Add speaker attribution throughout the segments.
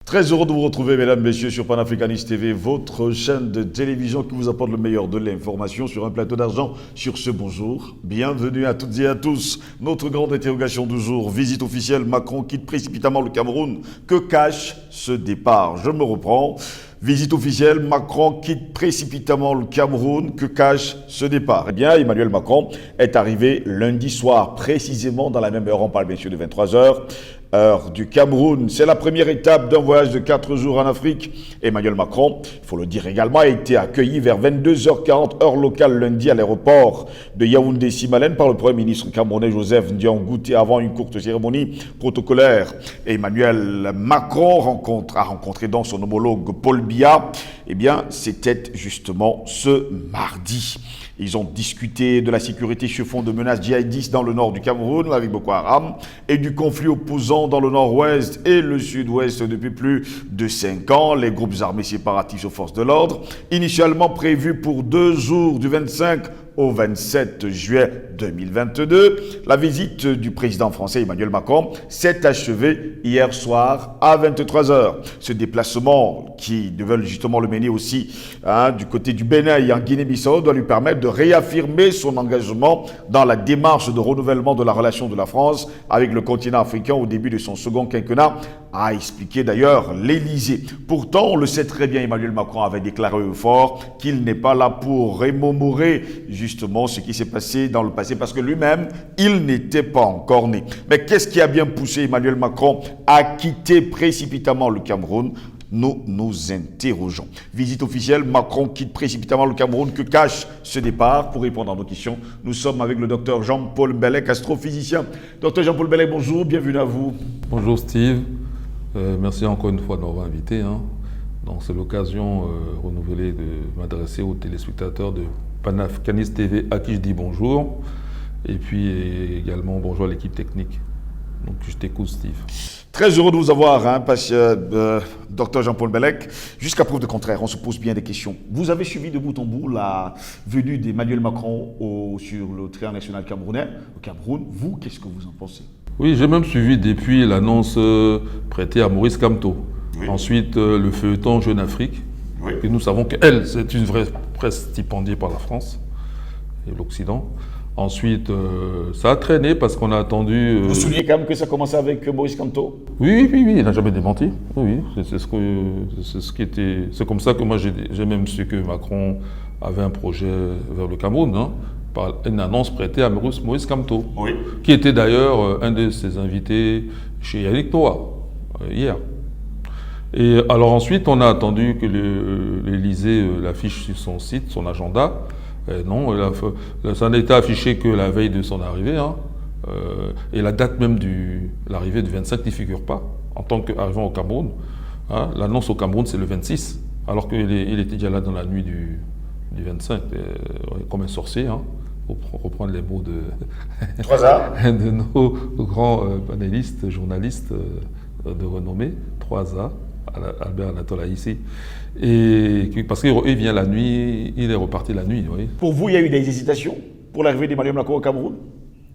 Speaker 1: Très heureux de vous retrouver, mesdames, messieurs, sur Panafricanist TV, votre chaîne de télévision qui vous apporte le meilleur de l'information sur un plateau d'argent. Sur ce, bonjour, bienvenue à toutes et à tous. Notre grande interrogation du jour, visite officielle, Macron quitte précipitamment le Cameroun. Que cache ce départ? Je me reprends. Visite officielle, Macron quitte précipitamment le Cameroun. Que cache ce départ? Eh bien, Emmanuel Macron est arrivé lundi soir, précisément dans la même heure, on parle bien sûr de 23h, heure du Cameroun. C'est la première étape d'un voyage de 4 jours en Afrique. Emmanuel Macron, il faut le dire également, a été accueilli vers 22h40, heure locale lundi à l'aéroport de Yaoundé-Simalène par le Premier ministre camerounais Joseph Ndiangouté avant une courte cérémonie protocolaire. Emmanuel Macron a rencontré donc son homologue Paul Biya. Eh bien, c'était justement ce mardi. Ils ont discuté de la sécurité sur fond de menaces djihadistes dans le nord du Cameroun avec Boko Haram et du conflit opposant dans le nord-ouest et le sud-ouest depuis plus de 5 ans. Les groupes armés séparatistes aux forces de l'ordre, initialement prévus pour 2 jours du 25 au 27 juillet 2022. La visite du président français Emmanuel Macron s'est achevée hier soir à 23h. Ce déplacement, qui devait justement le mener aussi du côté du Bénin et en Guinée-Bissau, doit lui permettre de réaffirmer son engagement dans la démarche de renouvellement de la relation de la France avec le continent africain au début de son second quinquennat, a expliqué d'ailleurs l'Élysée. Pourtant, on le sait très bien, Emmanuel Macron avait déclaré fort qu'il n'est pas là pour remémorer justement ce qui s'est passé dans le passé parce que lui-même, il n'était pas encore né. Mais qu'est-ce qui a bien poussé Emmanuel Macron à quitter précipitamment le Cameroun? Nous nous interrogeons. Visite officielle, Macron quitte précipitamment le Cameroun. Que cache ce départ? Pour répondre à nos questions, nous sommes avec le docteur Jean-Paul Mbelek, astrophysicien. Docteur Jean-Paul Mbelek, bonjour, bienvenue à vous.
Speaker 2: Bonjour Steve, merci encore une fois de m'avoir invité. Donc c'est l'occasion renouvelée de m'adresser aux téléspectateurs de Panafricanist TV à qui je dis bonjour. Et puis également bonjour à l'équipe technique. Donc je t'écoute Steve.
Speaker 1: Très heureux de vous avoir, docteur Jean-Paul Mbelek. Jusqu'à preuve de contraire, on se pose bien des questions. Vous avez suivi de bout en bout la venue d'Emmanuel Macron sur le triangle national camerounais, au Cameroun. Vous, qu'est-ce que vous en pensez?
Speaker 2: Oui, j'ai même suivi depuis l'annonce prêtée à Maurice Kamto. Oui. Ensuite, le feuilleton Jeune Afrique. Oui. Et nous savons qu'elle, c'est une vraie presse stipendiée par la France et l'Occident. Ensuite, ça a traîné parce qu'on a attendu...
Speaker 1: Vous soulignez quand même que ça commençait avec Maurice Kamto?
Speaker 2: Oui, il n'a jamais démenti. Oui, c'est comme ça que moi j'ai même su que Macron avait un projet vers le Cameroun, par une annonce prêtée à Maurice Kamto, oui, qui était d'ailleurs un de ses invités chez Yannick Noah, hier. Et alors ensuite, on a attendu que l'Élysée l'affiche sur son site, son agenda. Non, ça n'a été affiché que la veille de son arrivée. Et la date même de l'arrivée du 25 n'y figure pas, en tant qu'arrivant au Cameroun. L'annonce au Cameroun, c'est le 26, alors qu'il était déjà là dans la nuit du 25, comme un sorcier, pour reprendre les mots de nos grands panélistes, journalistes de renommée, 3A. Albert Anatole ici. Et parce qu'il vient la nuit, il est reparti la nuit. Oui.
Speaker 1: Pour vous, il y a eu des hésitations pour l'arrivée d'Emmanuel Macron au Cameroun?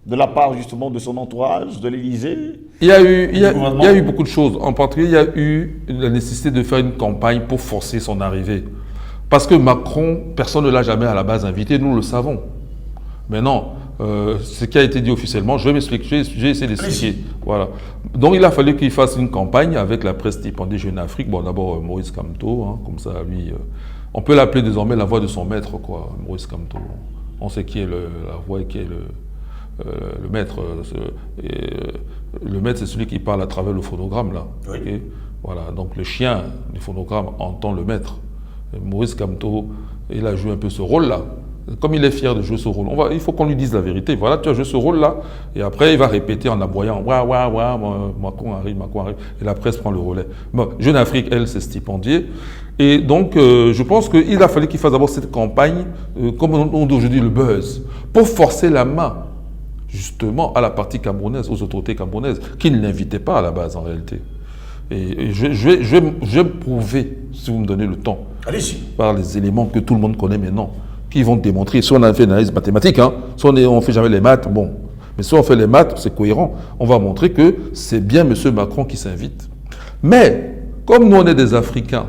Speaker 1: De la part justement de son entourage, de l'Élysée?
Speaker 2: Il y a eu beaucoup de choses. En particulier, il y a eu la nécessité de faire une campagne pour forcer son arrivée. Parce que Macron, personne ne l'a jamais à la base invité, nous le savons. Mais non, ce qui a été dit officiellement, je vais m'expliquer, j'ai essayé d'expliquer. Voilà. Donc il a fallu qu'il fasse une campagne avec la presse stipendiée Jeune Afrique. Bon, d'abord Maurice Kamto, comme ça, lui, on peut l'appeler désormais la voix de son maître, quoi, Maurice Kamto. On sait qui est la voix et qui est le maître. Le maître, c'est celui qui parle à travers le phonogramme, là. Oui. Okay. Voilà. Donc le chien du phonogramme entend le maître. Et Maurice Kamto, il a joué un peu ce rôle-là. Comme il est fier de jouer ce rôle, il faut qu'on lui dise la vérité. Voilà, tu as joué ce rôle-là. Et après, il va répéter en aboyant. Macron arrive. Et la presse prend le relais. Bon, Jeune Afrique, elle, c'est stipendié. Et donc, je pense qu'il a fallu qu'il fasse d'abord cette campagne, comme on dit aujourd'hui, le buzz, pour forcer la main, justement, à la partie camerounaise, aux autorités camerounaises, qui ne l'invitaient pas à la base, en réalité. Et je vais prouver, si vous me donnez le temps, par les éléments que tout le monde connaît maintenant, qui vont démontrer, si on a fait une analyse mathématique, si on ne fait jamais les maths, bon, mais si on fait les maths, c'est cohérent, on va montrer que c'est bien M. Macron qui s'invite. Mais comme nous on est des Africains,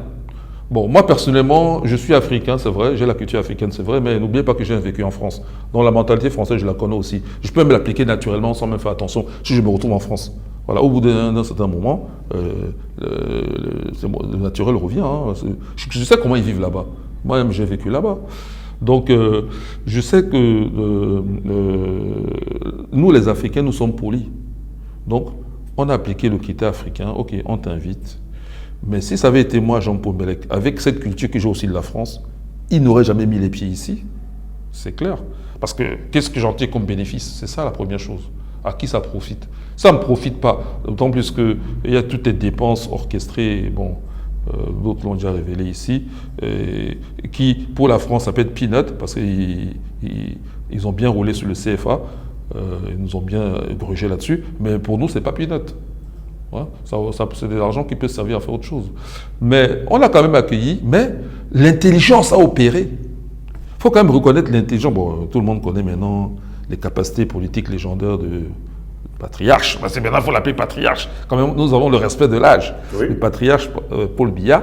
Speaker 2: bon, moi personnellement, je suis africain, c'est vrai, j'ai la culture africaine, c'est vrai, mais n'oubliez pas que j'ai vécu en France. Donc la mentalité française, je la connais aussi. Je peux me l'appliquer naturellement sans même faire attention si je me retrouve en France. Voilà, au bout d'un certain moment, le naturel revient. Hein. Je sais comment ils vivent là-bas. Moi-même, j'ai vécu là-bas. Donc, je sais que nous, les Africains, nous sommes polis. Donc, on a appliqué le critère africain. Ok, on t'invite. Mais si ça avait été moi, Jean-Paul Bellec, avec cette culture que j'ai aussi de la France, il n'aurait jamais mis les pieds ici. C'est clair. Parce que qu'est-ce que j'en tire comme bénéfice? C'est ça la première chose. À qui ça profite? Ça ne me profite pas. D'autant plus qu'il y a toutes les dépenses orchestrées, bon, d'autres l'ont déjà révélé ici, qui, pour la France, ça peut être peanut, parce qu'ils ont bien roulé sur le CFA, ils nous ont bien grugé là-dessus, mais pour nous, ce n'est pas peanut. Ouais, c'est de l'argent qui peut servir à faire autre chose. Mais on l'a quand même accueilli, mais l'intelligence a opéré. Il faut quand même reconnaître l'intelligence. Bon, tout le monde connaît maintenant les capacités politiques légendaires de patriarche. Parce que maintenant, il faut l'appeler patriarche. Quand même, nous avons le respect de l'âge. Oui. Le patriarche Paul Biya,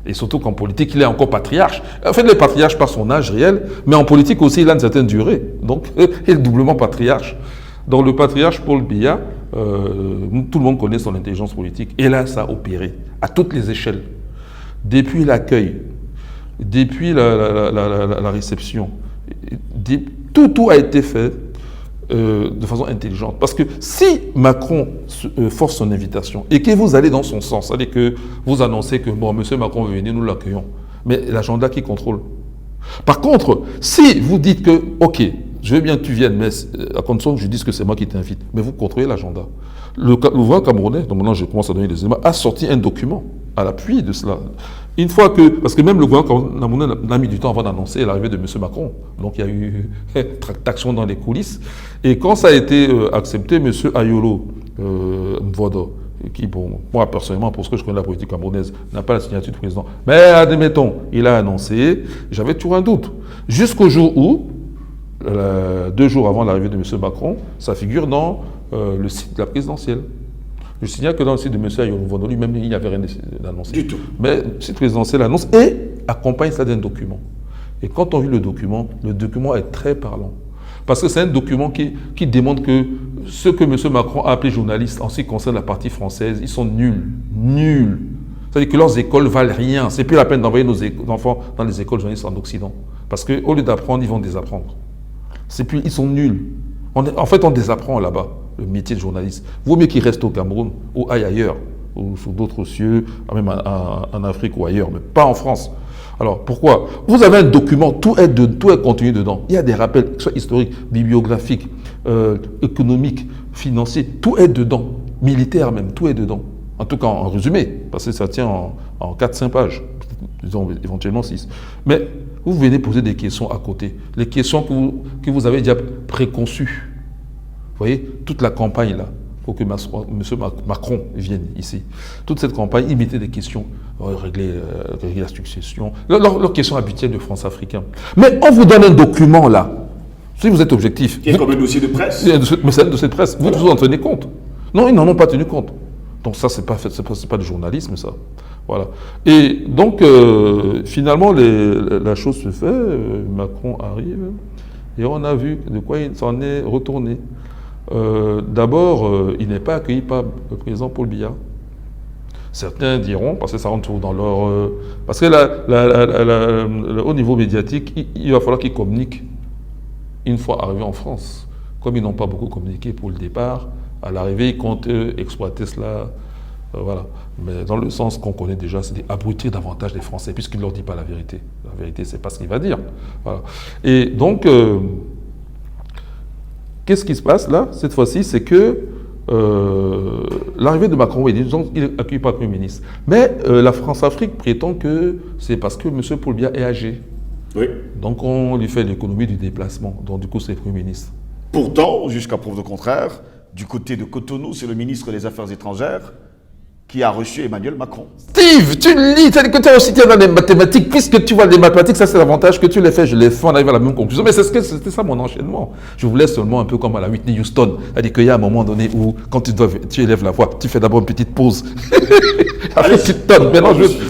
Speaker 2: et surtout qu'en politique, il est encore patriarche. En fait, il est patriarche par son âge réel, mais en politique aussi, il a une certaine durée. Donc, il est doublement patriarche. Donc, le patriarche Paul Biya, tout le monde connaît son intelligence politique. Et là, ça a opéré à toutes les échelles. Depuis l'accueil, depuis la réception, tout a été fait de façon intelligente. Parce que si Macron force son invitation et que vous allez dans son sens, c'est-à-dire que vous annoncez que, bon, monsieur Macron veut venir, nous l'accueillons, mais l'agenda qui contrôle. Par contre, si vous dites que, ok, je veux bien que tu viennes, mais à condition que je dise que c'est moi qui t'invite, mais vous contrôlez l'agenda. Le gouvernement camerounais, donc maintenant je commence à donner des éléments, a sorti un document à l'appui de cela. Une fois que, parce que même le gouvernement camerounais a mis du temps avant d'annoncer l'arrivée de M. Macron, donc il y a eu tractation dans les coulisses, et quand ça a été accepté, M. Ayolo Mvodo, qui, bon, moi personnellement, pour ce que je connais la politique camerounaise, n'a pas la signature du président, mais admettons, il a annoncé, j'avais toujours un doute, jusqu'au jour où, 2 jours avant l'arrivée de M. Macron, ça figure dans le site de la présidentielle. Je signale que dans le site de M. Ayolo lui-même, il n'y avait rien d'annoncé. Du tout. Mais le site présidentiel annonce et accompagne ça d'un document. Et quand on lit le document est très parlant. Parce que c'est un document qui démontre que ce que M. Macron a appelé journalistes en ce qui concerne la partie française, ils sont nuls. Nuls. C'est-à-dire que leurs écoles valent rien. C'est plus la peine d'envoyer nos enfants dans les écoles journalistes en Occident. Parce qu'au lieu d'apprendre, ils vont désapprendre. Ils sont nuls. En fait, on désapprend là-bas le métier de journaliste. Vaut mieux qu'ils restent au Cameroun ou aillent ailleurs, ou sur d'autres cieux, même en Afrique ou ailleurs, mais pas en France. Alors, pourquoi? Vous avez un document, tout est contenu dedans. Il y a des rappels, que ce soit historiques, bibliographiques, économiques, financiers, tout est dedans. Militaire même, tout est dedans. En tout cas, en résumé, parce que ça tient en 4-5 pages, disons éventuellement 6. Mais vous venez poser des questions à côté, les questions que vous avez déjà préconçues. Vous voyez, toute la campagne là, pour que M. Macron vienne ici, toute cette campagne, il mettait des questions, régler la succession, leurs questions habituelles de France-Africain. Mais on vous donne un document là, si vous êtes objectif.
Speaker 1: Qui est comme un dossier de presse.
Speaker 2: Mais c'est un dossier de presse, vous en tenez compte. Non, ils n'en ont pas tenu compte. Donc ça, c'est pas du journalisme, ça. Voilà. Et donc, finalement, la chose se fait, Macron arrive, et on a vu de quoi il s'en est retourné. D'abord, il n'est pas accueilli par le président Paul Biya. Certains diront, parce que ça rentre dans leur... parce que au niveau médiatique, il va falloir qu'ils communiquent une fois arrivés en France. Comme ils n'ont pas beaucoup communiqué pour le départ, à l'arrivée, ils comptent exploiter cela. Voilà. Mais dans le sens qu'on connaît déjà, c'est d'abrutir davantage les Français, puisqu'il ne leur dit pas la vérité. La vérité, c'est pas ce qu'il va dire. Voilà. Et donc, qu'est-ce qui se passe là, cette fois-ci, c'est que l'arrivée de Macron, oui, disons, il est accueilli par le Premier ministre. Mais la France-Afrique prétend que c'est parce que M. Paul Biya est âgé.
Speaker 1: Oui.
Speaker 2: Donc, on lui fait l'économie du déplacement. Donc, du coup, c'est le Premier ministre.
Speaker 1: Pourtant, jusqu'à preuve de contraire, du côté de Cotonou, c'est le ministre des Affaires étrangères qui a reçu Emmanuel Macron.
Speaker 2: Steve, tu lis, c'est-à-dire que tu as aussi été dans les mathématiques, puisque tu vois les mathématiques, ça c'est l'avantage que tu les fais, je les fais, on arrive à la même conclusion. Mais c'était ça mon enchaînement. Je voulais seulement un peu comme à la Whitney Houston, c'est-à-dire qu'il y a un moment donné où, quand tu élèves la voix, tu fais d'abord une petite pause. Après tu tonnes,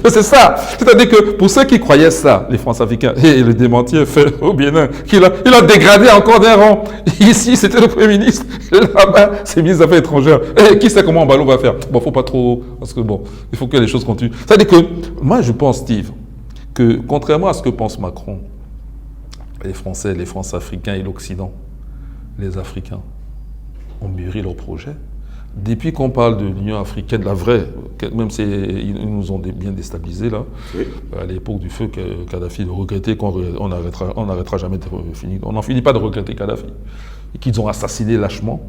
Speaker 2: c'est ça. C'est-à-dire que pour ceux qui croyaient ça, les France-Africains, et le démenti fait au Bénin, il a dégradé encore d'un rang. Ici, c'était le Premier ministre, là-bas, c'est ministre des Affaires étrangères. Et qui sait comment un ballon va faire? Bon, faut pas trop, parce que bon, il faut que les choses continuent. C'est-à-dire que, moi je pense, Steve, que contrairement à ce que pense Macron, les Français, les France-Africains et l'Occident, les Africains ont mûri leur projet. Depuis qu'on parle de l'Union africaine, la vraie, même si ils nous ont bien déstabilisés là, oui. À l'époque du feu Kadhafi, de regretter qu'on n'arrêtera jamais de finir. On n'en finit pas de regretter Kadhafi. Et qu'ils ont assassiné lâchement.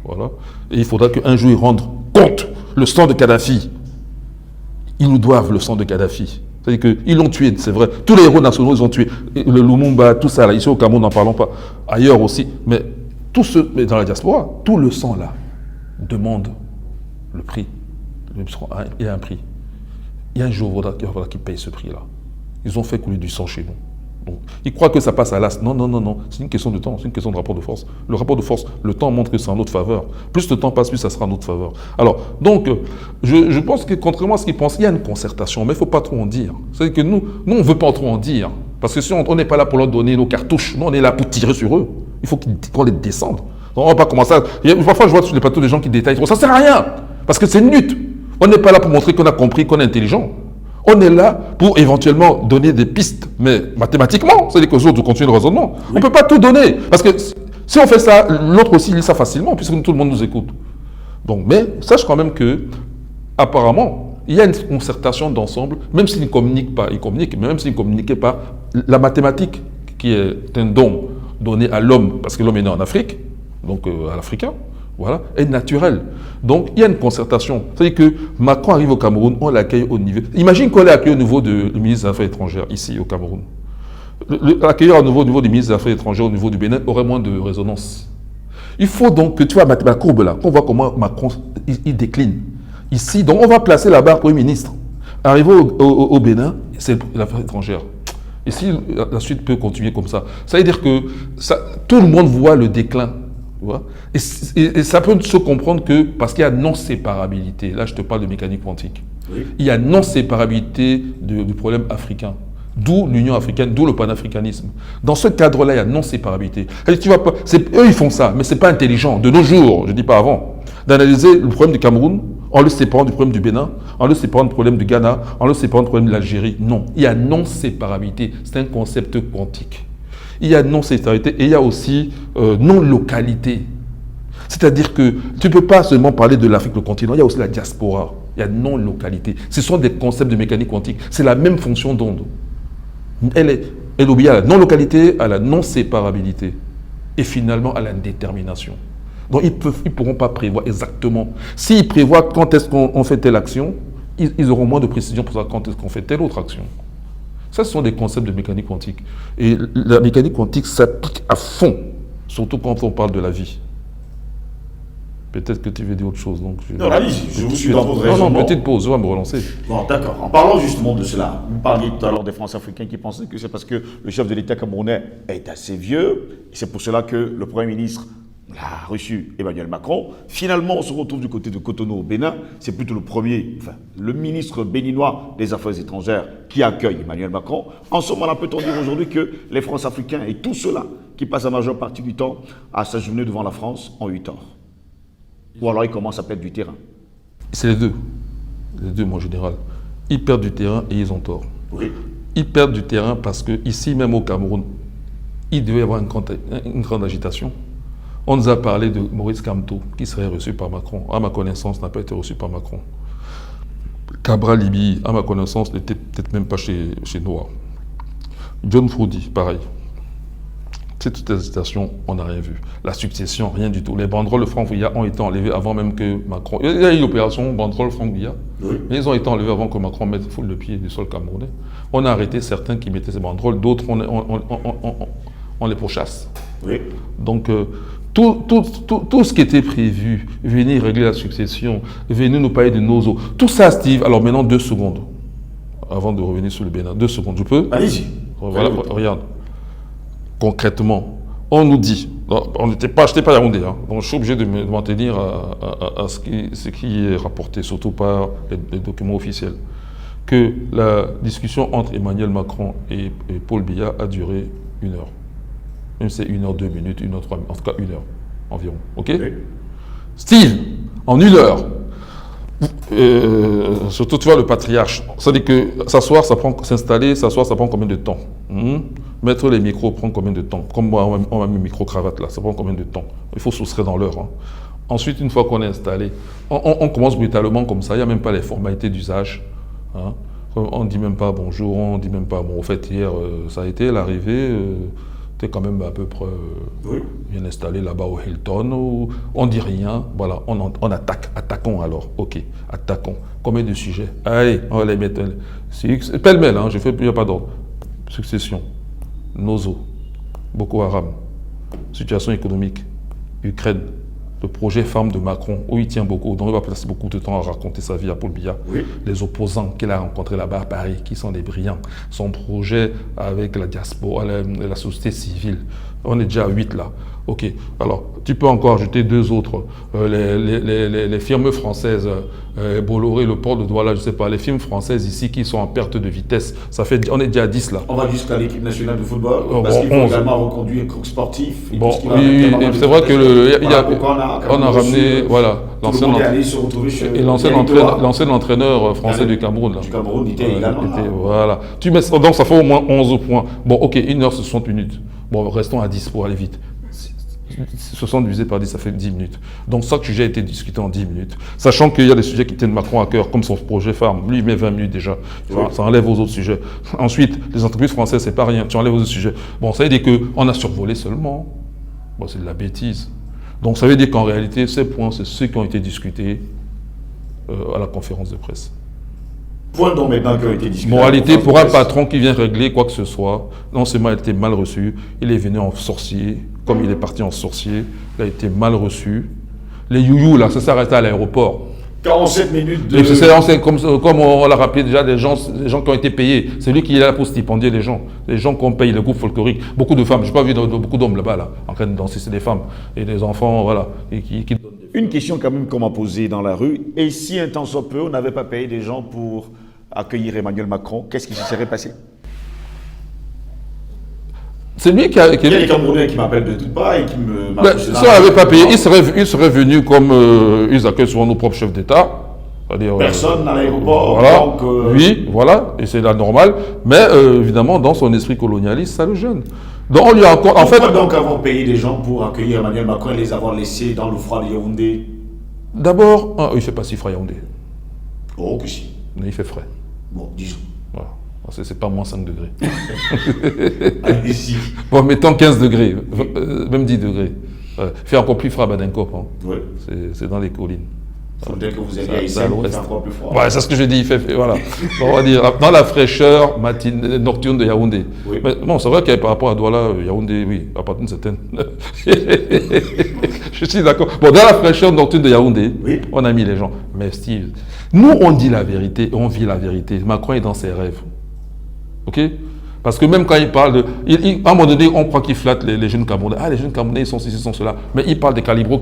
Speaker 2: Voilà. Et il faudra qu'un jour ils rendent compte le sang de Kadhafi. Ils nous doivent le sang de Kadhafi. C'est-à-dire qu'ils l'ont tué, c'est vrai. Tous les héros nationaux, ils ont tué. Le Lumumba, tout ça, là, ici au Cameroun, n'en parlons pas. Ailleurs aussi. Mais mais dans la diaspora, tout le sang là demande le prix. Il y a un prix. Il y a un jour, il faudra qu'ils payent ce prix-là. Ils ont fait couler du sang chez nous. Donc, ils croient que ça passe à l'as. Non, non, non, non. C'est une question de temps, c'est une question de rapport de force. Le rapport de force, le temps montre que c'est en notre faveur. Plus le temps passe, plus ça sera en notre faveur. Alors, donc, je pense que contrairement à ce qu'ils pensent, il y a une concertation, mais il ne faut pas trop en dire. C'est-à-dire que nous on ne veut pas trop en dire. Parce que si on n'est pas là pour leur donner nos cartouches, nous, on est là pour tirer sur eux. Il faut qu'on les descende. Donc, on ne va pas commencer à... Parfois, je vois sur les plateaux des gens qui détaillent trop. Ça ne sert à rien. Parce que c'est une lutte. On n'est pas là pour montrer qu'on a compris, qu'on est intelligent. On est là pour éventuellement donner des pistes, mais mathématiquement, c'est-à-dire que les autres continuent le raisonnement. Oui. On ne peut pas tout donner, parce que si on fait ça, l'autre aussi lit ça facilement, puisque tout le monde nous écoute. Donc, mais sache quand même que, apparemment, il y a une concertation d'ensemble, même s'ils ne communiquent pas, ils communiquent, mais même s'ils ne communiquaient pas, la mathématique, qui est un don donné à l'homme, parce que l'homme est né en Afrique, donc à l'Africain, voilà, est naturel. Donc, il y a une concertation. C'est-à-dire que Macron arrive au Cameroun, on l'accueille au niveau... Imagine qu'on l'accueille au niveau du ministre des Affaires étrangères, ici, au Cameroun. L'accueillir au niveau du ministre des Affaires étrangères, au niveau du Bénin, aurait moins de résonance. Il faut donc que tu vois ma courbe là, qu'on voit comment Macron, il décline. Ici, donc on va placer la barre Premier ministre. Arrivé au Bénin, c'est l'affaire étrangère. Ici, la suite peut continuer comme ça. Ça veut dire que tout le monde voit le déclin. Et ça peut se comprendre que parce qu'il y a non-séparabilité, là je te parle de mécanique quantique, oui. Il y a non-séparabilité du problème africain, d'où l'Union africaine, d'où le panafricanisme. Dans ce cadre-là, il y a non-séparabilité. Eux ils font ça, mais ce n'est pas intelligent, de nos jours, je ne dis pas avant, d'analyser le problème du Cameroun en le séparant du problème du Bénin, en le séparant du problème du Ghana, en le séparant du problème de l'Algérie. Non, il y a non-séparabilité, c'est un concept quantique. Il y a non-séparité et il y a aussi non-localité. C'est-à-dire que tu ne peux pas seulement parler de l'Afrique, le continent, il y a aussi la diaspora. Il y a non-localité. Ce sont des concepts de mécanique quantique. C'est la même fonction d'onde. Elle obéit à la non-localité, à la non-séparabilité et finalement à la détermination. Donc ils ne pourront pas prévoir exactement. S'ils prévoient quand est-ce qu'on fait telle action, ils auront moins de précision pour savoir quand est-ce qu'on fait telle autre action. Ça, ce sont des concepts de mécanique quantique. Et la mécanique quantique s'applique à fond, surtout quand on parle de la vie. Peut-être que tu veux dire autre chose. Donc
Speaker 1: non, allez-y, je vous suis dans votre raisonnement.
Speaker 2: Non, petite pause, on va me relancer.
Speaker 1: Bon, d'accord. En parlant justement de cela, vous parliez tout à l'heure des France-Africains qui pensaient que c'est parce que le chef de l'État camerounais est assez vieux, et c'est pour cela que le Premier ministre l'a reçu Emmanuel Macron. Finalement, on se retrouve du côté de Cotonou au Bénin. C'est plutôt le ministre béninois des Affaires étrangères qui accueille Emmanuel Macron. En ce moment-là, peut-on dire aujourd'hui que les France-Africains et tout cela qui passent la majeure partie du temps à s'agenouiller devant la France ont eu tort? Ou alors ils commencent à perdre du terrain?
Speaker 2: C'est les deux. Les deux, mon général. Ils perdent du terrain et ils ont tort.
Speaker 1: Oui.
Speaker 2: Ils perdent du terrain parce que ici, même au Cameroun, il devait y avoir une grande agitation. On nous a parlé de Maurice Kamto, qui serait reçu par Macron. À ma connaissance, n'a pas été reçu par Macron. Cabral Libi, à ma connaissance, n'était peut-être même pas chez Noah. John Froudi, pareil. C'est toute hésitation, on n'a rien vu. La succession, rien du tout. Les banderoles de Franck Villa ont été enlevées avant même que Macron... Il y a eu l'opération banderole Franck Villa, oui. Mais ils ont été enlevés avant que Macron mette foule le pied du sol camerounais. On a arrêté certains qui mettaient ces banderoles, d'autres on les pourchasse.
Speaker 1: Oui.
Speaker 2: Donc, Tout ce qui était prévu, venir régler la succession, venir nous parler de Nozo, tout ça, Steve, alors maintenant 2 secondes, avant de revenir sur le Bénin, 2 secondes, je peux?
Speaker 1: Allez-y.
Speaker 2: Voilà, regarde, concrètement, on nous dit, je n'étais pas Yaoundé, hein, donc je suis obligé de m'en tenir à ce qui est rapporté, surtout par les documents officiels, que la discussion entre Emmanuel Macron et Paul Biya a duré 1 heure. Même c'est 1 heure 2 minutes, 1 heure 3 minutes, en tout cas 1 heure environ. Ok? Oui. Steve, en 1 heure, surtout tu vois le patriarche, ça dit que s'installer, s'asseoir, ça prend combien de temps? Mettre les micros prend combien de temps? Comme moi, on a mis micro-cravate là, ça prend combien de temps? Il faut soustraire dans l'heure. Hein. Ensuite, une fois qu'on est installé, on commence brutalement comme ça, il n'y a même pas les formalités d'usage. Hein. On ne dit même pas bonjour, on ne dit même pas, bon, au fait, hier, ça a été l'arrivée, tu es quand même à peu près bien installé là-bas au Hilton, on ne dit rien, voilà, on attaquons alors, ok, attaquons. Combien de sujets? Allez, on va les mettre, pêle-mêle, hein, il n'y a pas d'ordre. Succession, Nozo, Boko Haram, situation économique, Ukraine, le projet femme de Macron, où il tient beaucoup, donc il va passer beaucoup de temps à raconter sa vie à Paul Biya. Oui. Les opposants qu'il a rencontrés là-bas à Paris, qui sont des brillants. Son projet avec la diaspora, la société civile. On est déjà à 8 là. Ok, alors tu peux encore ajouter 2 autres. Les firmes françaises, Bolloré, le port de Douala, je ne sais pas, les firmes françaises ici qui sont en perte de vitesse, on est déjà à 10 là.
Speaker 1: On va jusqu'à l'équipe nationale de football, parce qu'il faut également reconduire le coq sportif.
Speaker 2: Bon, oui, c'est vrai que on a ramené, voilà, l'ancien entraîneur français du Cameroun. Là.
Speaker 1: Du Cameroun était également là.
Speaker 2: Voilà. Donc ça fait au moins 11 points. Bon, ok, 1 heure, 60 minutes. Bon, restons à 10 pour aller vite. 60 divisé par 10, ça fait 10 minutes. Donc ça que sujet a été discuté en 10 minutes. Sachant qu'il y a des sujets qui tiennent Macron à cœur, comme son projet phare. Lui, il met 20 minutes déjà. Enfin, ça enlève aux autres sujets. Ensuite, les entreprises françaises, c'est pas rien. Tu enlèves aux autres sujets. Bon, ça veut dire qu'on a survolé seulement. Bon, c'est de la bêtise. Donc ça veut dire qu'en réalité, ces points, c'est ceux qui ont été discutés à la conférence de presse.
Speaker 1: Point donc maintenant qui ont été discutés.
Speaker 2: Moralité, pour un patron qui vient régler quoi que ce soit, non seulement il a été mal reçu, il est venu en sorcier, comme il est parti en sorcier, il a été mal reçu. Les youyou, là, ça s'est arrêté à l'aéroport.
Speaker 1: 47 minutes de...
Speaker 2: C'est comme on l'a rappelé déjà, des gens qui ont été payés. C'est lui qui est là pour stipendier les gens qu'on paye, le groupe folklorique. Beaucoup de femmes, je n'ai pas vu beaucoup d'hommes là-bas, là, en train de danser, c'est des femmes et des enfants, voilà. Et qui...
Speaker 1: Une question quand même qu'on m'a posée dans la rue, et si un temps soit peu, on n'avait pas payé des gens pour accueillir Emmanuel Macron, qu'est-ce qui se serait passé?
Speaker 2: C'est lui qui
Speaker 1: a... Il y a des Camerounais qui m'appellent de toutes parts et qui me...
Speaker 2: Si on n'avait pas payé, il serait venu comme ils accueillent souvent nos propres chefs d'État.
Speaker 1: Personne à l'aéroport.
Speaker 2: Voilà, donc, oui, voilà, et c'est la normale. Mais évidemment, dans son esprit colonialiste, ça le gêne. Donc on lui a encore...
Speaker 1: Pourquoi donc avoir payé des gens pour accueillir Emmanuel Macron et les avoir laissés dans le froid de Yaoundé?
Speaker 2: D'abord, il ne fait pas si froid Yaoundé.
Speaker 1: Oh, que si.
Speaker 2: Mais il fait frais.
Speaker 1: Bon, disons.
Speaker 2: Voilà. C'est pas moins 5 degrés.
Speaker 1: Allez-y.
Speaker 2: Bon, mettons 15 degrés, même 10 degrés. Fait encore plus froid à Badenkopp. Hein.
Speaker 1: Oui.
Speaker 2: C'est dans les collines.
Speaker 1: Il faudrait que vous alliez à l'ouest. C'est encore plus froid.
Speaker 2: Ouais, c'est ce que je dis. Voilà. On va dire, dans la fraîcheur nocturne de Yaoundé. Oui. Mais bon, c'est vrai que par rapport à Douala, Yaoundé, oui, à partir d'une certaine. Je suis d'accord. Bon, dans la fraîcheur nocturne de Yaoundé, oui, on a mis les gens. Mais Steve, nous, on dit la vérité, on vit la vérité. Macron est dans ses rêves. OK? Parce que même quand il parle de... à un moment donné, on croit qu'il flatte les jeunes Camerounais. Ah, les jeunes Camerounais, ils sont ceci, ils sont cela. Mais il parle des calibro.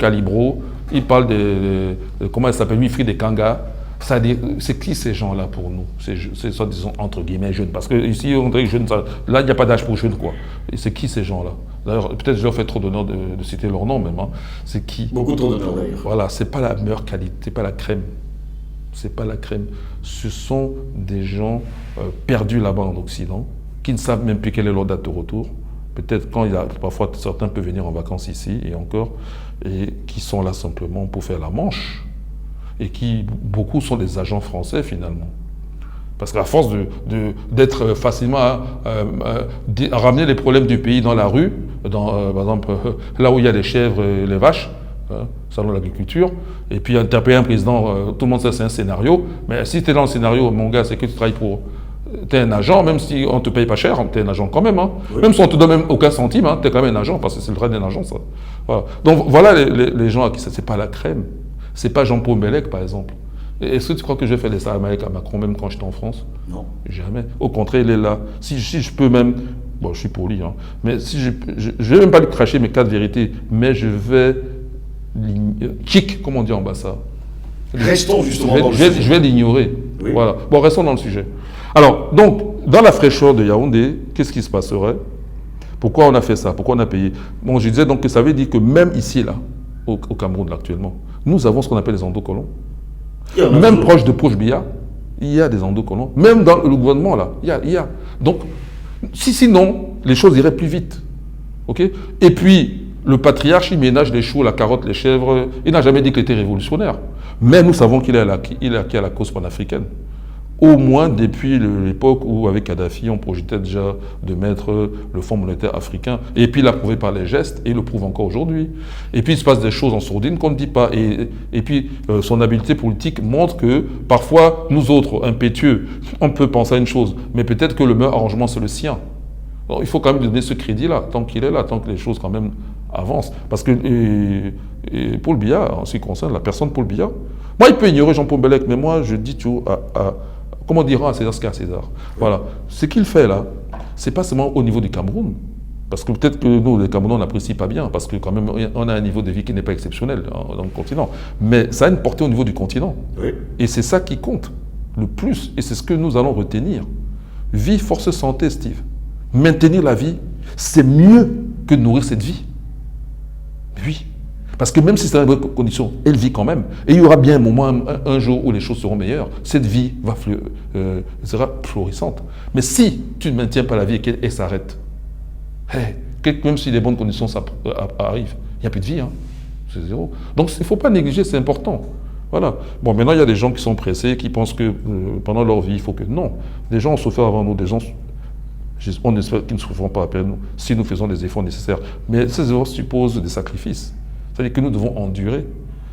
Speaker 2: Il parle de comment elle s'appelle, Wilfried des Kanga. C'est qui ces gens-là pour nous? C'est ça, disons, entre guillemets, jeunes. Parce que ici, on dirait jeunes, là, il n'y a pas d'âge pour jeunes, quoi. Et c'est qui ces gens-là? D'ailleurs, peut-être je leur fais trop d'honneur de citer leur nom, même. Hein. C'est qui?
Speaker 1: Beaucoup trop d'honneur, d'ailleurs.
Speaker 2: Voilà, c'est pas la meilleure qualité, c'est pas la crème. C'est pas la crème. Ce sont des gens perdus là-bas en Occident, qui ne savent même plus quelle est leur date de retour. Peut-être parfois certains peuvent venir en vacances ici et encore, et qui sont là simplement pour faire la manche. Et beaucoup sont des agents français finalement. Parce qu'à force d'être facilement à ramener les problèmes du pays dans la rue, par exemple là où il y a les chèvres et les vaches, salon de l'agriculture, et puis taper un président, tout le monde sait c'est un scénario, mais si tu es dans le scénario, mon gars, c'est que tu travailles pour Tu es un agent, même si on ne te paye pas cher, tu es un agent quand même. Hein.
Speaker 1: Oui.
Speaker 2: Même si on ne te donne même aucun centime, hein, tu es quand même un agent, parce que c'est le droit d'un agent, ça. Voilà. Donc voilà les gens à qui ça, c'est pas la crème. C'est pas Jean-Paul Mbelek, par exemple. Est-ce que tu crois que je vais faire des salades avec Macron, même quand j'étais en France?
Speaker 1: Non.
Speaker 2: Jamais. Au contraire, il est là. Si je peux même... Bon, je suis poli, hein, mais si je vais même pas lui cracher mes 4 vérités, mais je vais... Kick, comment on dit en bas ça?
Speaker 1: Restons justement dans le
Speaker 2: je
Speaker 1: sujet.
Speaker 2: vais l'ignorer.
Speaker 1: Oui.
Speaker 2: Voilà. Bon, restons dans le sujet. Alors, donc, dans la fraîcheur de Yaoundé, qu'est-ce qui se passerait? Pourquoi on a fait ça? Pourquoi on a payé? Bon, je disais donc que ça veut dire que même ici, là, au Cameroun, là, actuellement, nous avons ce qu'on appelle les endocolons. Même proche de Poche-Bia, il y a des endocolons. Même dans le gouvernement, là, il y a. Donc, sinon, les choses iraient plus vite. OK? Et puis, le patriarche, il ménage les choux, la carotte, les chèvres. Il n'a jamais dit qu'il était révolutionnaire. Mais nous savons qu'il est acquis à la cause panafricaine. Au moins depuis l'époque où, avec Kadhafi, on projetait déjà de mettre le Fonds monétaire africain. Et puis, il l'a prouvé par les gestes, et il le prouve encore aujourd'hui. Et puis, il se passe des choses en sourdine qu'on ne dit pas. Et puis, son habileté politique montre que, parfois, nous autres, impétueux, on peut penser à une chose, mais peut-être que le meilleur arrangement, c'est le sien. Alors, il faut quand même donner ce crédit-là, tant qu'il est là, tant que les choses, quand même, avancent. Parce que Paul Biya, en ce qui concerne la personne Paul Biya, moi, il peut ignorer Jean-Paul Mbelek, mais moi, je dis toujours comment dira à César ce qu'à César. Voilà. Ce qu'il fait là, c'est pas seulement au niveau du Cameroun. Parce que peut-être que nous, les Camerounais, on n'apprécie pas bien, parce que quand même, on a un niveau de vie qui n'est pas exceptionnel dans le continent. Mais ça a une portée au niveau du continent.
Speaker 1: Oui.
Speaker 2: Et c'est ça qui compte le plus. Et c'est ce que nous allons retenir. Vie, force, santé, Steve. Maintenir la vie, c'est mieux que de nourrir cette vie. Oui. Parce que même si c'est dans de bonnes conditions, elle vit quand même. Et il y aura bien un moment, un jour où les choses seront meilleures. Cette vie sera florissante. Mais si tu ne maintiens pas la vie et qu'elle s'arrête, même si les bonnes conditions arrivent, il n'y a plus de vie. Hein. C'est zéro. Donc il ne faut pas négliger, c'est important. Voilà. Bon, maintenant, il y a des gens qui sont pressés, qui pensent que pendant leur vie, il faut que... Non. Des gens ont souffert avant nous, des gens... On espère qu'ils ne souffront pas après nous, si nous faisons les efforts nécessaires. Mais ces efforts supposent des sacrifices. C'est-à-dire que nous devons endurer.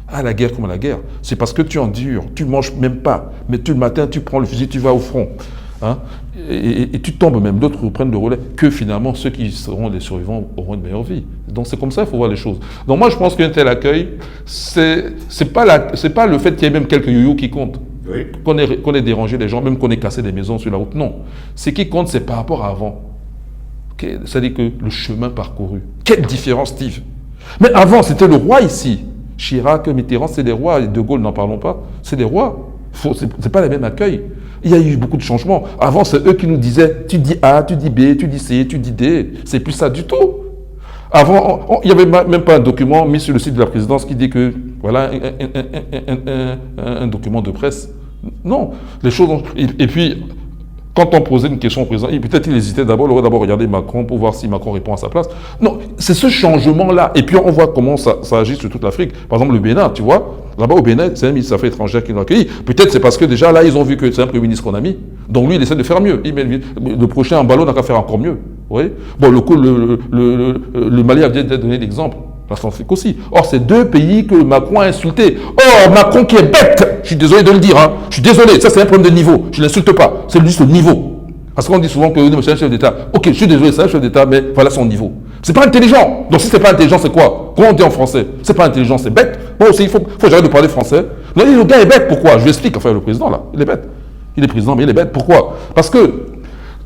Speaker 2: À la guerre comme à la guerre. C'est parce que tu endures, tu ne manges même pas. Mais le matin, tu prends le fusil, tu vas au front. Hein, et tu tombes même, d'autres reprennent le relais, que finalement ceux qui seront les survivants auront une meilleure vie. Donc c'est comme ça qu'il faut voir les choses. Donc moi je pense qu'un tel accueil, c'est pas le fait qu'il y ait même quelques youyous qui comptent. Oui. Qu'on ait dérangé les gens, même qu'on ait cassé des maisons sur la route. Non. Ce qui compte, c'est par rapport à avant. C'est-à-dire que le chemin parcouru. Quelle différence, Steve. Mais avant, c'était le roi ici. Chirac, Mitterrand, c'est des rois. De Gaulle, n'en parlons pas. C'est des rois. C'est pas le même accueil. Il y a eu beaucoup de changements. Avant, c'est eux qui nous disaient, tu dis A, tu dis B, tu dis C, tu dis D. C'est plus ça du tout. Avant, il n'y avait même pas un document mis sur le site de la présidence qui dit que, voilà, un document de presse. Non, les choses ont... Et puis, quand on posait une question au président, peut-être il hésitait d'abord, il aurait d'abord regardé Macron pour voir si Macron répond à sa place. Non, c'est ce changement-là. Et puis, on voit comment ça agit sur toute l'Afrique. Par exemple, le Bénin, tu vois, là-bas au Bénin, c'est un ministre des Affaires étrangères qui nous a accueillis. Peut-être c'est parce que déjà, là, ils ont vu que c'est un Premier ministre qu'on a mis. Donc, lui, il essaie de faire mieux. Le prochain en ballon n'a qu'à faire encore mieux. Oui. Bon, le Mali a bien donné l'exemple. La Centrafrique aussi. Or, c'est 2 pays que Macron a insultés. Or, Macron qui est bête, je suis désolé de le dire, hein. Je suis désolé, ça c'est un problème de niveau. Je ne l'insulte pas, c'est juste le niveau. Parce qu'on dit souvent que c'est un chef d'État. Ok, je suis désolé, c'est un chef d'État, mais voilà son niveau. C'est pas intelligent. Donc si c'est pas intelligent, c'est quoi? Comment on dit en français? C'est pas intelligent, c'est bête. Bon, aussi, il faut que j'arrête de parler français. Non, le gars est bête, pourquoi? Je lui explique, enfin le président là, il est bête. Il est président, mais il est bête, pourquoi? Parce que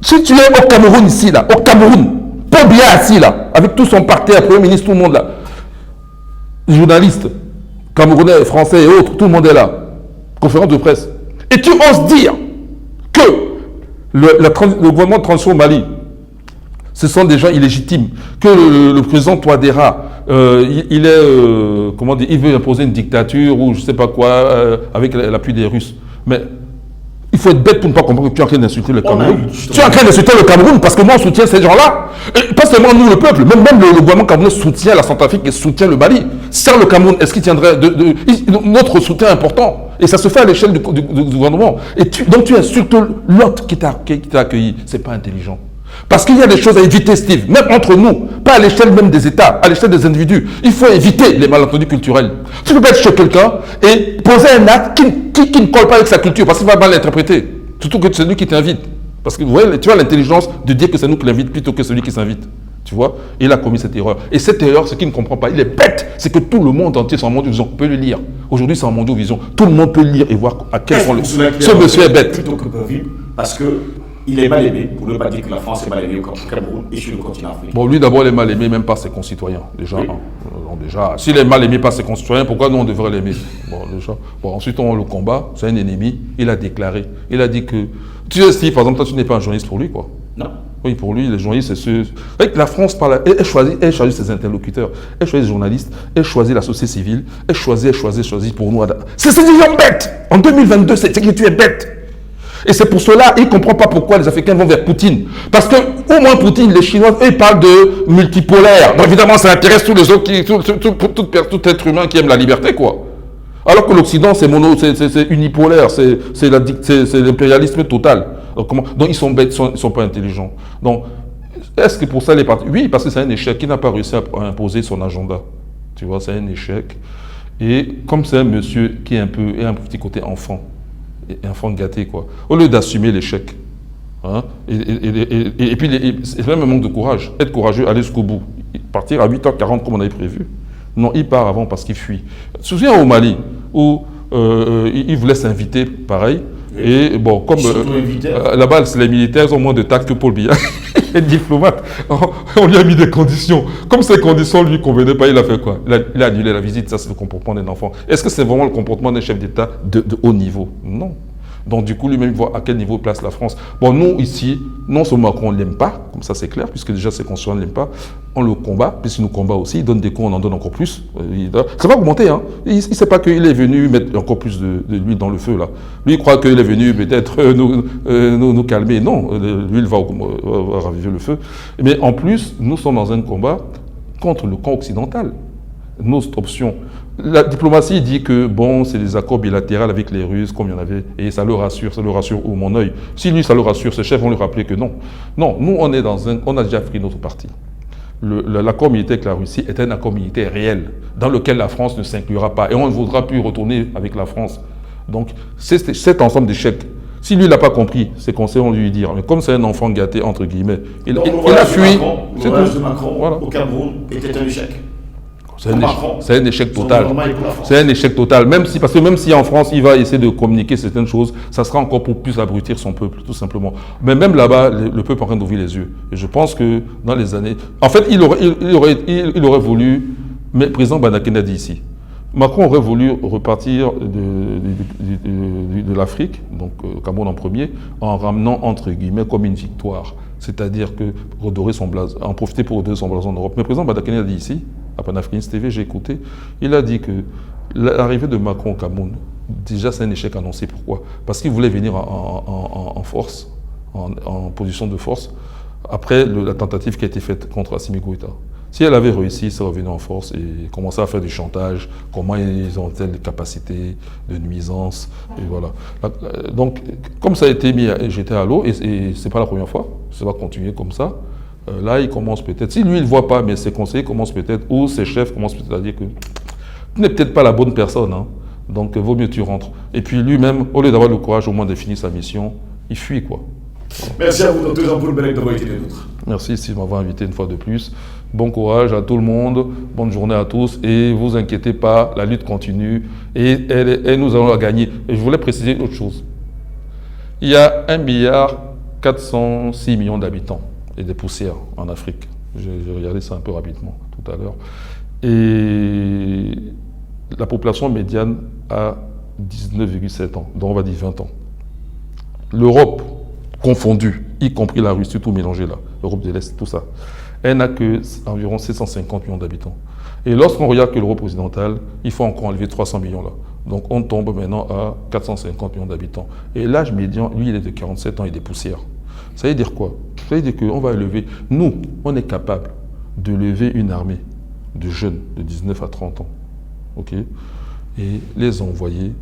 Speaker 2: si tu es au Cameroun ici, là, au Cameroun, Paul Biya assis là, avec tout son parterre, Premier ministre, tout le monde là, journalistes, camerounais, français et autres, tout le monde est là. Conférence de presse. Et tu oses dire que le gouvernement de transition au Mali, ce sont des gens illégitimes, que le président Touadéra, il veut imposer une dictature ou je ne sais pas quoi, avec l'appui des Russes. Mais il faut être bête pour ne pas comprendre que tu es en train d'insulter le Cameroun. Tu es en train d'insulter le Cameroun parce que moi, on soutient ces gens-là. Et pas seulement nous, le peuple, même le gouvernement camerounais soutient la Centrafrique et soutient le Mali. Sans le Cameroun, est-ce qu'il tiendrait notre soutien est important. Et ça se fait à l'échelle du gouvernement. Donc tu insultes l'autre qui t'a accueilli. C'est pas intelligent. Parce qu'il y a des choses à éviter, Steve, même entre nous, pas à l'échelle même des États, à l'échelle des individus. Il faut éviter les malentendus culturels. Tu peux pas être chez quelqu'un et poser un acte qui ne colle pas avec sa culture, parce qu'il va mal l'interpréter. Surtout que c'est lui qui t'invite. Parce que vous voyez, tu as l'intelligence de dire que c'est nous qui l'invite plutôt que celui qui s'invite. Tu vois? Il a commis cette erreur. Et cette erreur, ce qu'il ne comprend pas, il est bête, c'est que tout le monde entier, c'est en Mondiovision, peut le lire. Aujourd'hui, c'est en Mondiovision. Tout le monde peut le lire et voir à quel point ce monsieur est bête.
Speaker 3: Plutôt que Covid, parce qu'il est mal aimé, pour ne pas dire que la France est mal aimée au Cameroun et sur le continent africain.
Speaker 2: Bon, lui d'abord, il est mal aimé même par ses concitoyens. Déjà,
Speaker 3: Oui.
Speaker 2: déjà s'il est mal aimé par ses concitoyens, pourquoi nous on devrait l'aimer? Bon, déjà. Bon, ensuite, on le combat, c'est un ennemi. Il a déclaré. Il a dit que. Tu sais, si par exemple, toi, tu n'es pas un journaliste pour lui, quoi.
Speaker 3: Non.
Speaker 2: Oui, pour lui, les journalistes, c'est ceux. Avec la France parle, elle choisit ses interlocuteurs, elle choisit les journalistes, elle choisit la société civile, elle choisit pour nous. C'est des gens bêtes. En 2022, c'est que tu es bête. Et c'est pour cela, il ne comprend pas pourquoi les Africains vont vers Poutine. Parce que, au moins Poutine, les Chinois, eux, ils parlent de multipolaire. Donc évidemment, ça intéresse tous les autres, tout être humain qui aime la liberté, quoi. Alors que l'Occident, c'est unipolaire, c'est l'impérialisme total. Donc ils sont bêtes, ils ne sont pas intelligents. Donc, est-ce que pour ça, les partis... Oui, parce que c'est un échec. Il n'a pas réussi à imposer son agenda. Tu vois, c'est un échec. Et comme c'est un monsieur qui est un petit côté enfant, enfant gâté, quoi. Au lieu d'assumer l'échec, hein, et puis c'est même un manque de courage. Être courageux, aller jusqu'au bout. Partir à 8h40 comme on avait prévu. Non, il part avant parce qu'il fuit. Tu te souviens au Mali, où il voulait s'inviter, pareil. Oui. Et bon, comme là-bas, les militaires ont moins de tact que Paul Biya. Il est diplomate. On lui a mis des conditions. Comme ces conditions ne lui convenaient pas, il a fait quoi? Il a annulé la visite. Ça, c'est le comportement d'un enfant. Est-ce que c'est vraiment le comportement d'un chef d'État de haut niveau? Non. Donc, du coup, lui-même voit à quel niveau place la France. Bon, nous, ici, non seulement Macron, on ne l'aime pas, comme ça, c'est clair, puisque déjà, ses concitoyens ne l'aiment pas. On le combat, puisqu'il nous combat aussi. Il donne des coups, on en donne encore plus. Ça va augmenter, hein. Il ne sait pas qu'il est venu mettre encore plus de l'huile dans le feu, là. Lui, il croit qu'il est venu peut-être nous calmer. Non, l'huile va raviver le feu. Mais en plus, nous sommes dans un combat contre le camp occidental. Notre option. La diplomatie dit que bon, c'est des accords bilatéraux avec les Russes, comme il y en avait, et ça le rassure au mon œil. Si lui, ça le rassure, ses chefs vont lui rappeler que non. Non, nous, on a déjà pris notre parti. L'accord militaire avec la Russie est un accord militaire réel, dans lequel la France ne s'inclura pas, et on ne voudra plus retourner avec la France. Donc, c'est cet ensemble d'échecs. Si lui, il n'a pas compris, ses conseils vont lui dire, mais comme c'est un enfant gâté, entre guillemets, il a fui.
Speaker 3: Le voyage de Macron voilà. Au Cameroun était un échec.
Speaker 2: C'est un échec total. C'est un échec total. Parce que même si en France, il va essayer de communiquer certaines choses, ça sera encore pour plus abrutir son peuple, tout simplement. Mais même là-bas, le peuple est en train d'ouvrir les yeux. Et je pense que dans les années... En fait, il aurait voulu... Mais le président Banaken a dit ici, Macron aurait voulu repartir de l'Afrique, donc Cameroun en premier, en ramenant, entre guillemets, comme une victoire. C'est-à-dire que redorer son blason, en profiter pour redorer son blason en Europe. Mais le président Banaken a dit ici, à Panafricains TV, j'ai écouté, il a dit que l'arrivée de Macron au Cameroun, déjà c'est un échec annoncé. Pourquoi? Parce qu'il voulait venir en force, en position de force, après la tentative qui a été faite contre Assimi Goïta. Si elle avait réussi, il serait revenu en force et commençait à faire du chantage, comment ils ont telles capacités de nuisance, et voilà. Donc, comme ça a été mis, j'étais à l'eau, et c'est pas la première fois, ça va continuer comme ça. Là, il commence peut-être, si lui, il ne voit pas, mais ses conseillers commencent peut-être, ou ses chefs commencent peut-être à dire que tu n'es peut-être pas la bonne personne, hein. Donc vaut mieux que tu rentres. Et puis lui-même, au lieu d'avoir le courage au moins de finir sa mission, il fuit, quoi.
Speaker 1: Merci à vous, Dr Jean-Paul Bellec, d'avoir été des nôtres.
Speaker 2: Merci de m'avoir invité une fois de plus. Bon courage à tout le monde, bonne journée à tous, et vous inquiétez pas, la lutte continue, et nous allons la gagner. Et je voulais préciser autre chose. Il y a 1,406 milliard d'habitants et des poussières en Afrique. J'ai regardé ça un peu rapidement tout à l'heure. Et la population médiane a 19,7 ans, donc on va dire 20 ans. L'Europe confondue, y compris la Russie, tout mélangé là, l'Europe de l'Est, tout ça, elle n'a que environ 750 millions d'habitants. Et lorsqu'on regarde que l'Europe occidentale, il faut encore enlever 300 millions là. Donc on tombe maintenant à 450 millions d'habitants. Et l'âge médian, lui, il est de 47 ans et des poussières. Ça veut dire quoi? Ça veut dire qu'on va élever, nous, on est capable de lever une armée de jeunes de 19 à 30 ans, ok, et les envoyer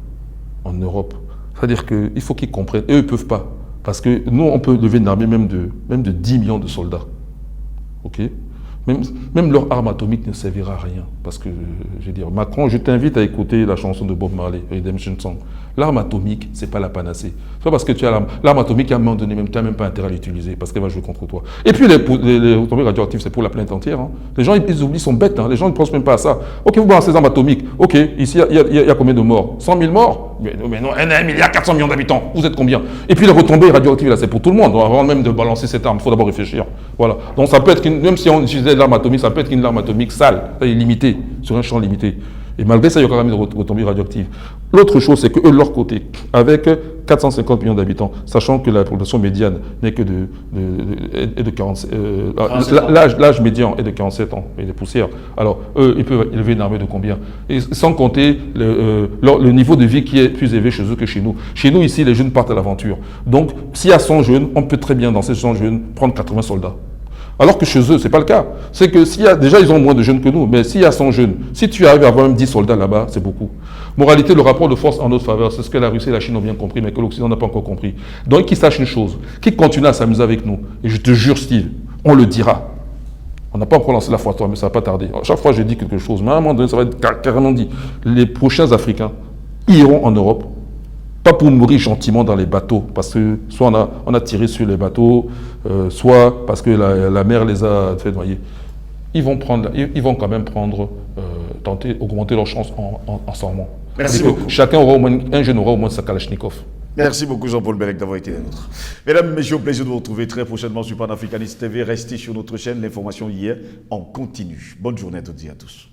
Speaker 2: en Europe. C'est-à-dire qu'il faut qu'ils comprennent, eux, ils ne peuvent pas, parce que nous, on peut lever une armée même de 10 millions de soldats, ok. Même leur arme atomique ne servira à rien, parce que, je veux dire, Macron, je t'invite à écouter la chanson de Bob Marley, Redemption Song. L'arme atomique, ce n'est pas la panacée. C'est pas parce que tu as l'arme atomique qu'à un moment donné, tu n'as même pas intérêt à l'utiliser parce qu'elle va jouer contre toi. Et puis les retombées radioactives, c'est pour la planète entière. Hein. Les gens, ils oublient, ils sont bêtes. Hein. Les gens ne pensent même pas à ça. Ok, vous balancez les armes atomiques. Ok, ici, il y a combien de morts? 100 000 morts? Mais non, 1 milliard 400 millions d'habitants. Vous êtes combien? Et puis les retombées radioactives, là, c'est pour tout le monde. Avant même de balancer cette arme, il faut d'abord réfléchir. Voilà. Donc ça peut être, même si on utilisait l'arme atomique, ça peut être une arme atomique sale, limitée, sur un champ limité. Et malgré ça, il y a quand même des retombées radioactives. L'autre chose, c'est qu'eux, de leur côté, avec 450 millions d'habitants, sachant que la population médiane n'est que de 47 l'âge médian est de 47 ans, et des poussières. Alors, eux, ils peuvent élever une armée de combien? Et sans compter le niveau de vie qui est plus élevé chez eux que chez nous. Chez nous, ici, les jeunes partent à l'aventure. Donc, s'il y a 100 jeunes, on peut très bien, dans ces 100 jeunes, prendre 80 soldats. Alors que chez eux, ce n'est pas le cas. C'est que déjà, ils ont moins de jeunes que nous, mais s'il y a 100 jeunes, si tu arrives à avoir même 10 soldats là-bas, c'est beaucoup. Moralité, le rapport de force en notre faveur, c'est ce que la Russie et la Chine ont bien compris, mais que l'Occident n'a pas encore compris. Donc, qu'ils sachent une chose, qu'ils continuent à s'amuser avec nous. Et je te jure, Steve, on le dira. On n'a pas encore lancé la fois, mais ça ne va pas tarder. À chaque fois, je dis quelque chose, mais à un moment donné, ça va être carrément dit. Les prochains Africains iront en Europe, pas pour mourir gentiment dans les bateaux, parce que soit on a tiré sur les bateaux, soit parce que la mer les a fait noyer. Ils vont quand même tenter d'augmenter leurs chances en s'armant.
Speaker 3: Merci beaucoup.
Speaker 2: Un jeune aura au moins sa Kalachnikov.
Speaker 1: Merci beaucoup Jean-Paul Bellec d'avoir été là. Mesdames, messieurs, au plaisir de vous retrouver très prochainement sur Panafricanist TV. Restez sur notre chaîne, l'information hier en continu. Bonne journée à toutes et à tous.